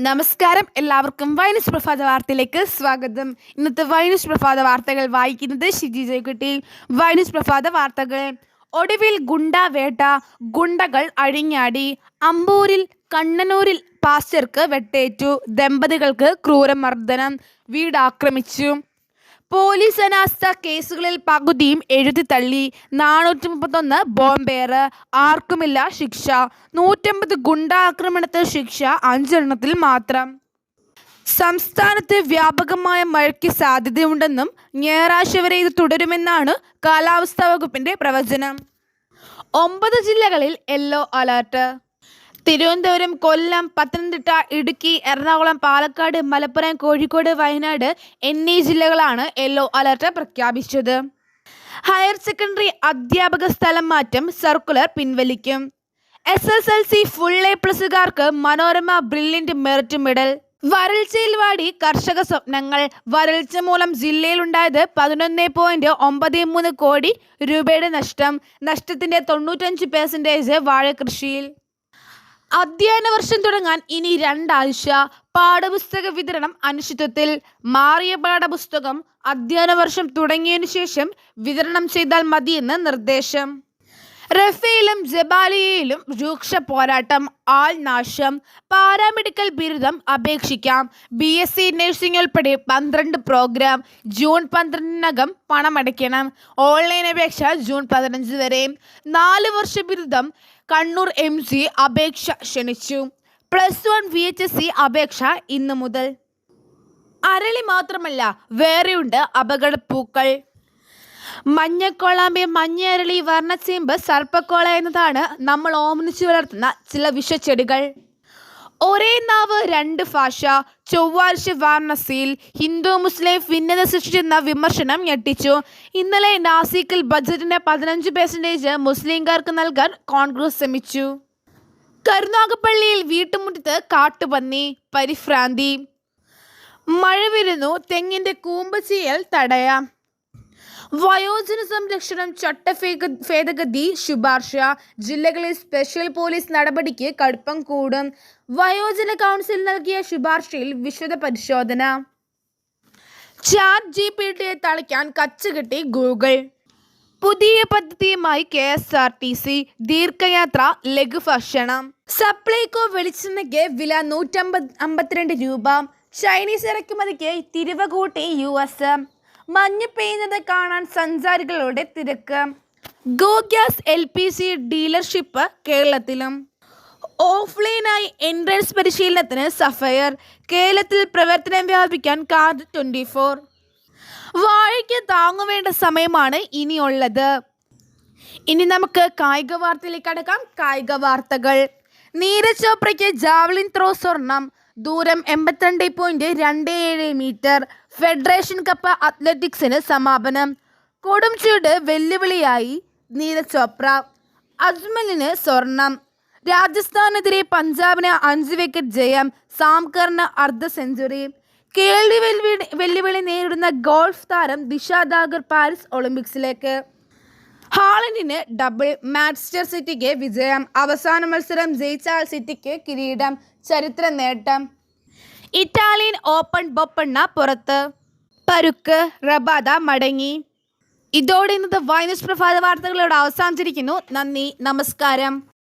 നമസ്കാരം, എല്ലാവർക്കും വൈനസ് പ്രഭാത വാർത്തയിലേക്ക് സ്വാഗതം. ഇന്നത്തെ വൈനസ് പ്രഭാത വാർത്തകൾ വായിക്കുന്നത് ഷിജി ജയക്കുട്ടി. വൈനസ് പ്രഭാത വാർത്തകൾ. ഒടുവിൽ ഗുണ്ടാവേട്ട, ഗുണ്ടകൾ അഴിഞ്ഞാടി. അമ്പൂരിൽ കണ്ണനൂരിൽ പാസ്റ്റർക്ക് വെട്ടേറ്റു. ദമ്പതികൾക്ക് ക്രൂരമർദ്ദനം. വീടാക്രമിച്ചു. പോലീസ് അനാസ്ഥ കേസുകളിൽ പകുതിയും എഴുതി തള്ളി. 431 ബോംബേറ്. ആർക്കുമില്ല ശിക്ഷ. 150 ഗുണ്ടാക്രമണത്തിന് ശിക്ഷ 5 എണ്ണത്തിൽ മാത്രം. സംസ്ഥാനത്ത് വ്യാപകമായ മഴയ്ക്ക് സാധ്യതയുണ്ടെന്നും ഞായറാഴ്ച വരെ ഇത് തുടരുമെന്നാണ് കാലാവസ്ഥാ വകുപ്പിന്റെ പ്രവചനം. 9 ജില്ലകളിൽ യെല്ലോ അലർട്ട്. തിരുവനന്തപുരം, കൊല്ലം, പത്തനംതിട്ട, ഇടുക്കി, എറണാകുളം, പാലക്കാട്, മലപ്പുറം, കോഴിക്കോട്, വയനാട് എന്നീ ജില്ലകളാണ് യെല്ലോ അലർട്ട് പ്രഖ്യാപിച്ചത്. ഹയർ സെക്കൻഡറി അധ്യാപക സ്ഥലം മാറ്റം സർക്കുലർ പിൻവലിക്കും. SSLC ഫുൾ A+കാർക്ക് മനോരമ ബ്രില്യന്റ് മെറിറ്റ് മെഡൽ. വരൾച്ചയിൽ വാടി കർഷക സ്വപ്നങ്ങൾ. വരൾച്ച മൂലം ജില്ലയിലുണ്ടായത് 11.93 കോടി രൂപയുടെ നഷ്ടം. നഷ്ടത്തിന്റെ 95% വാഴകൃഷിയിൽ. അധ്യയന വർഷം തുടങ്ങാൻ ഇനി 2 ആഴ്ച. പാഠപുസ്തക വിതരണം അനിശ്ചിതത്വത്തിൽ. മാറിയ പാഠപുസ്തകം അധ്യയന വർഷം തുടങ്ങിയതിനു ശേഷം വിതരണം ചെയ്താൽ മതിയെന്ന് നിർദ്ദേശം. റഫേലും ജബാലിയയിലും രൂക്ഷ പോരാട്ടം. ആൾ നാശം. പാരാമെഡിക്കൽ ബിരുദം അപേക്ഷിക്കാം. BSc നഴ്സിംഗ് ഉൾപ്പെടെ 12 പ്രോഗ്രാം. ജൂൺ 12-നകം പണമടയ്ക്കണം. ഓൺലൈൻ അപേക്ഷ ജൂൺ 15 വരെ. 4 വർഷ ബിരുദം. കണ്ണൂർ MG അപേക്ഷ ക്ഷണിച്ചു. +1 VHSC അപേക്ഷ ഇന്നു മുതൽ. അരളി മാത്രമല്ല, വേറെയുണ്ട് അപകടപ്പൂക്കൾ. മഞ്ഞക്കോളാമ്പി, മഞ്ഞ അരളി, വർണ്ണച്ചേമ്പ്, സർപ്പക്കോള എന്നതാണ് നമ്മൾ ഓമനിച്ചു വളർത്തുന്ന ചില വിഷച്ചെടികൾ. ഒരേ നാവ് 2 ഭാഷ. ചൊവ്വാഴ്ച വാരണസിയിൽ ഹിന്ദു മുസ്ലിം ഭിന്നത സൃഷ്ടിച്ചെന്ന വിമർശനം ഞെട്ടിച്ചു. ഇന്നലെ നാസിക്കിൽ ബജറ്റിന്റെ 15% മുസ്ലിംകാർക്ക് നൽകാൻ കോൺഗ്രസ് ശ്രമിച്ചു. കരുനാഗപ്പള്ളിയിൽ വീട്ടുമുറ്റത്ത് കാട്ടുപന്നി. പരിഭ്രാന്തി. മഴ വരുന്നു, തെങ്ങിന്റെ കൂമ്പ് ചീയൽ തടയാം. വയോജന സംരക്ഷണം ചട്ടഭേദഗതി ശുപാർശ. ജില്ലകളിൽ സ്പെഷ്യൽ പോലീസ് നടപടിക്ക് കടുപ്പം കൂടും. വയോജന കൗൺസിൽ നൽകിയ ശുപാർശയിൽ വിശദ പരിശോധന. ChatGPT തളിക്കാൻ കച്ചുകെട്ടി ഗൂഗിൾ. പുതിയ പദ്ധതിയുമായി KSRTC. ദീർഘയാത്ര ലഘുഭക്ഷണം. സപ്ലൈകോ വെളിച്ചെണ്ണയ്ക്ക് വില 152 രൂപ. ചൈനീസ് ഇറക്കുമതിക്ക് തിരിവ് കൂട്ടി US. മഞ്ഞ് പെയ്യുന്നത് കാണാൻ സഞ്ചാരികളുടെ തിരക്ക്. ഗോ ഗ്യാസ് LPG ഡീലർഷിപ്പ് കേരളത്തിലും. ഓഫ്ലൈനായി എൻട്രൻസ് പരിശീലനത്തിന് സഫയർ. കേരളത്തിൽ പ്രവർത്തനം വ്യാപിക്കാൻ കാർഡ് 24. വാഴയ്ക്ക് താങ്ങുവേണ്ട സമയമാണ് ഇനിയുള്ളത്. ഇനി നമുക്ക് കായിക വാർത്തയിലേക്ക് കടക്കാം. കായിക വാർത്തകൾ. നീരജ് ചോപ്രയ്ക്ക് ജാവലിൻ ത്രോ സ്വർണം. ദൂരം 82.27 മീറ്റർ. ഫെഡറേഷൻ കപ്പ് അത്ലറ്റിക്സിന് സമാപനം. കൊടും ചൂട് വെല്ലുവിളിയായി നീരജ് ചോപ്ര. അജ്മലിന് സ്വർണം. രാജസ്ഥാനെതിരെ പഞ്ചാബിന് 5 വിക്കറ്റ് ജയം. സാംകറിന് അർദ്ധ സെഞ്ചുറി. കേൾവി വെല്ലുവിളി നേരിടുന്ന ഗോൾഫ് താരം ദിഷ ദാഗർ പാരീസ് ഒളിമ്പിക്സിലേക്ക്. ഹാളൻഡിന് ഡബിൾ. മാഞ്ചസ്റ്റർ സിറ്റിക്ക് വിജയം. അവസാന മത്സരം ജയിച്ചാൽ സിറ്റിക്ക് കിരീടം. ചരിത്ര നേട്ടം. ഇറ്റാലിയൻ ഓപ്പൺ ബൊപ്പണ്ണ പുറത്ത്. പരുക്ക്. റബാദ മടങ്ങി. ഇതോടെ ഇന്നത്തെ വൈനസ് പ്രഭാത വാർത്തകളോട് അവസാനിച്ചിരിക്കുന്നു. നന്ദി, നമസ്കാരം.